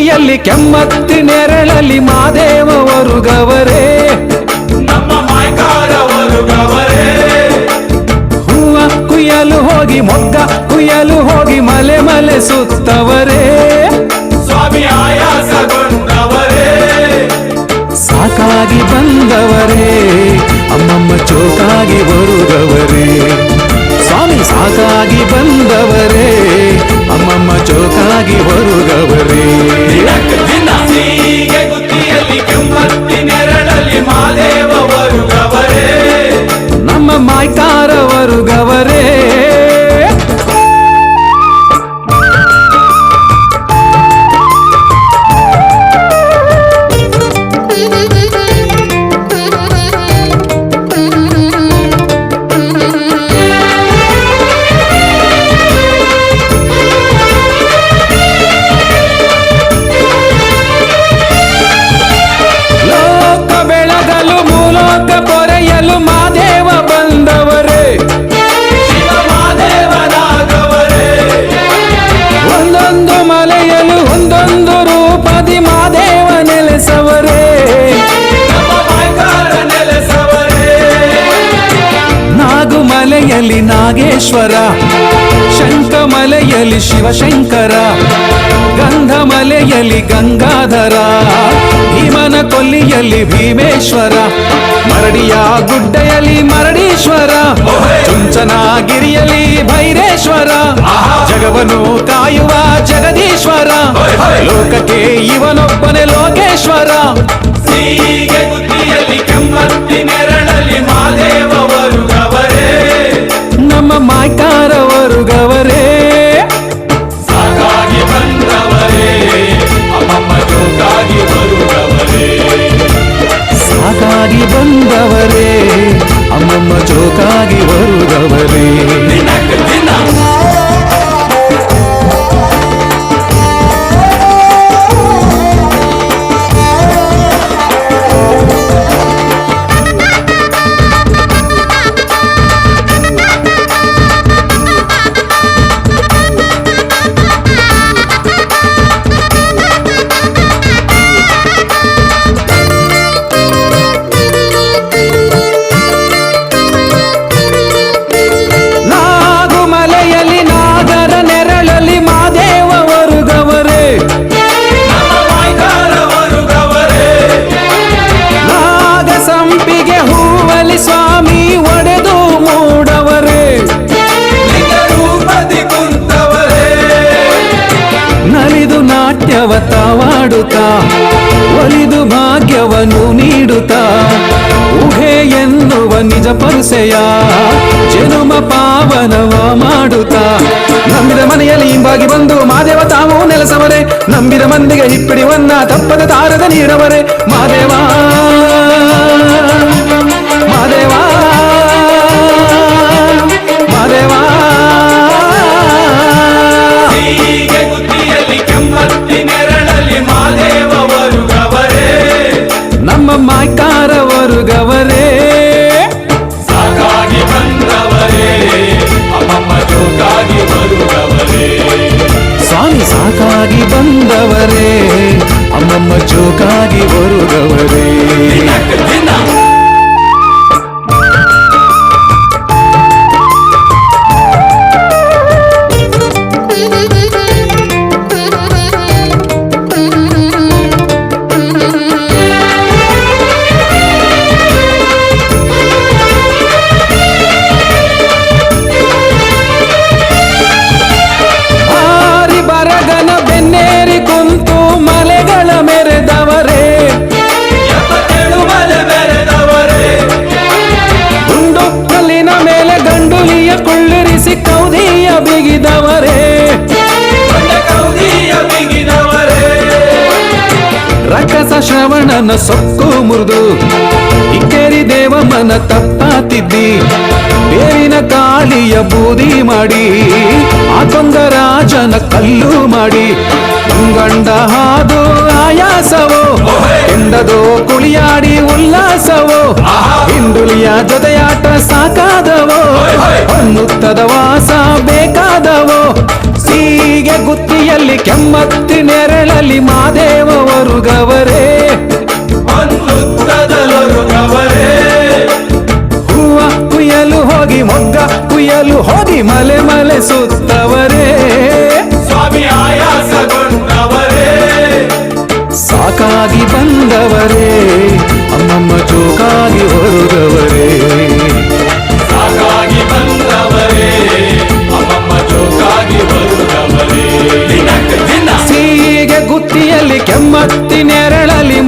ಗುಡಿಯಲ್ಲಿ ಕೆಮ್ಮತ್ತಿ ನೆರಳಲ್ಲಿ ಮಾದೇವರು ಗವರೇ ನಮ್ಮ ಮಾಯ್ಕಾರವರು ಗವರೇ ಹೂವ ಕುಯ್ಯಲು ಹೋಗಿ ಮೊಗ್ಗ ಕುಯ್ಯಲು ಹೋಗಿ ಮಲೆ ಮಲೆ ಸುತ್ತವರೇ ಸ್ವಾಮಿ ಆಯಾಸಗೊಂಡವರೇ ಸಾಕಾಗಿ ಬಂದವರೇ ಅಮ್ಮಮ್ಮ ಚೋಕಾಗಿ ಬರುಗವರೇ ಸ್ವಾಮಿ ಸಾಕಾಗಿ ಬಂದವರೇ ಅಮ್ಮಮ್ಮ ಚೋಕಾಗಿ ಬರುಗವರೇ ದಿನ ಹೀಗೆ ಗುತ್ತಿಯಲ್ಲಿ ಕೆಮ್ಮತ್ತಿ ನೆರಳಲ್ಲಿ ಮಾದೇವರು ಗವರೇ ನಮ್ಮ ಮಾಯ್ಕಾರವರು ಗವರೇ ಮಾದೇವ ಬಂದವರೇ ಶಿವ ಮಾದೇವನಾಗವರೇ ಒಂದೊಂದು ಮಲೆಯಲು ಒಂದೊಂದು ರೂಪದಿ ಮಾದೇವ ನೆಲೆಸವರೇ ನಮ್ಮ ಮಾಯ್ಕಾರ ನೆಲೆಸವರೇ ನಾಗುಮಲೆಯಲ್ಲಿ ನಾಗೇಶ್ವರ ಶಂಖಮಲೆಯಲ್ಲಿ ಶಿವಶಂಕರ ಗಂಧಮಲೆಯಲ್ಲಿ ಗಂಗಾಧರ ಭೀಮನ ಕೊಲ್ಲಿಯಲ್ಲಿ ಭೀಮೇಶ್ವರ ಮರಡಿಯ ಗುಡ್ಡೆಯಲ್ಲಿ ಮರಡೀಶ್ವರ ಚುಂಚನಗಿರಿಯಲ್ಲಿ ಭೈರೇಶ್ವರ ಜಗವನ್ನು ಕಾಯುವ ಜಗದೀಶ್ವರ ಲೋಕಕ್ಕೆ ಇವನೊಬ್ಬನೇ ಲೋಕೇಶ್ವರ ಹೀಗೆ ಗುತ್ತಿಯಲ್ಲಿ ಕೆಮ್ಮತ್ತಿ ನೆರಳಲ್ಲಿ ಮಾದೇವರು ಗವರೇ ನಮ್ಮ ಮಾಯ್ಕಾರವರು ಗವರೇ ಸಾಕಾಗಿ ಬಂದವರೇ ಅಮ್ಮಮ್ಮ ಜೋಕಾಗಿ ಬರುವವರೇ ಸಾಕಾಗಿ ಬಂದವರೇ ಅಮ್ಮಮ್ಮ ಚೋಕಾಗಿ ಬರುಗವರೇ ದಿನ ನಾಗುಮಲೆಯಲ್ಲಿ ನಾಗರ ನೆರಳಲ್ಲಿ ಮಾದೇವರು ಗವರೇ ನಮ್ಮ ಮಾಯ್ಕಾರವರು ಗವರೇ ನಾಗ ಸಂಪಿಗೆ ಹೂವಲಿ ಸ್ವಾಮಿ ಒಡೆದು ಮೂಡವರೇ ಲಿಂಗ ರೂಪದಿ ಕುಂತವರೇ ನಲಿದು ನಾಟ್ಯವ ತಾವಾಡುತ್ತಾ ಒಲಿದು ಭಾಗ್ಯವನ್ನು ನೀಡುತ್ತಾ ಊಹೆ ಎನ್ನುವ ನಿಜ ಪರುಸೆಯ ಜನುಮ ಪಾವನವ ಮಾಡುತ್ತಾ ನಂಬಿದ ಮನೆಯಲ್ಲಿ ಹಿಂಬಾಗಿ ಬಂದು ಮಾದೇವ ತಾವು ನೆಲೆಸವರೇ ನಂಬಿದ ಮಂದಿಗೆ ಹಿಪ್ಪಿಡಿವನ್ನ ತಪ್ಪದ ತಾರದ ನೀಡವರೇ ಮಾದೇವ ಮಾದೇವ ಮಾದೇವ ಹೀಗೆ ಗುತ್ತಿಯಲ್ಲಿ ಕೆಮ್ಮತ್ತಿ ನೆರಳಲ್ಲಿ ಮಾದೇವರು ಗವರೇ ನಮ್ಮ ಮಾಯ್ಕಾರವರು ಗವರೇ ಸಾಕಾಗಿ ಬಂದವರೇ ಅಮ್ಮಮ್ಮ ಜೋಕಾಗಿ ಬರುವವರೇ ಸ್ವಾಮಿ ಸಾಕಾಗಿ ಬಂದವರೇ ಅಮ್ಮಮ್ಮ ಚೋಕಾಗಿ ಬರುಗವರೇ ದಿನ ಹಾರಿ ಬರಗನ ಬೆನ್ನೇರಿ ಕುಂತು ಮಲೆಗಳ ಮೆರೆದವರೇ 77 ಮಲೆ ಮೆರೆದವರೇ ಗುಂಡು ಕಲ್ಲಿನ ಮೇಲೆ ಗಂಡುಲಿಯ ಕೊಳ್ಳಿರಿಸಿ ಕೌದಿಯ ಬಿಗಿದವರೇ ಬಂಡೆ ಕೌದಿಯ ಬಿಗಿದವರೇ ರಕ್ಕಸ ಶ್ರವಣನ ಸೊಕ್ಕು ಮುರಿದು ಇಕ್ಕೇರಿ ದೇವಮ್ಮನ ತಪ್ಪಾತಿದ್ದಿ ಬೇವಿನ ಕಾಳಿಯ ಬೂದಿ ಮಾಡಿ ಆತೊಂಗರಾಜನ ಕಲ್ಲು ಮಾಡಿ ಗಂಡ ಹಾದು ಆಯಾಸವೋ ಎಂದದೋ ಕುಳಿಯಾಡಿ ಉಲ್ಲಾಸವೋ ಹಿಂಡುಲಿಯ ಜೊತೆಯಾಟ ಸಾಕಾದವೋ ಅನ್ನುತ್ತದ ವಾಸ ಬೇಕಾದವೋ ಹೀಗೆ ಗುತ್ತಿಯಲ್ಲಿ ಕೆಮ್ಮತ್ತಿ ನೆರಳಲ್ಲಿ ಮಾದೇವ ಒರುಗವರೇ ಹೊನ್ನುತ್ತದಲೊರುಗವರೇ ಹೂವ ಕುಯ್ಯಲು ಹೋಗಿ ಮೊಗ್ಗ ಕುಯ್ಯಲು ಹೋಗಿ ಮಲೆ ಮಲೆ ಸುತ್ತವರೇ ಸ್ವಾಮಿ ಆಯಾಸಗೊಂಡವರೇ ಸಾಕಾಗಿ ಬಂದವರೇ ಅಮ್ಮಮ್ಮ ಜೋಕಾಗಿ ಹೊರಗವರೇ ಸಾಕಾಗಿ ಬಂದವರೇ ಅಮ್ಮಮ್ಮ ಜೋಕಾಗಿ ಬರುತ್ತವರೇ ದಿನಕ್ಕೆ ದಿನ ಹೀಗೆ ಗುತ್ತಿಯಲ್ಲಿ ಕೆಮ್ಮತ್ತಿ ನೆರಳಲ್ಲಿ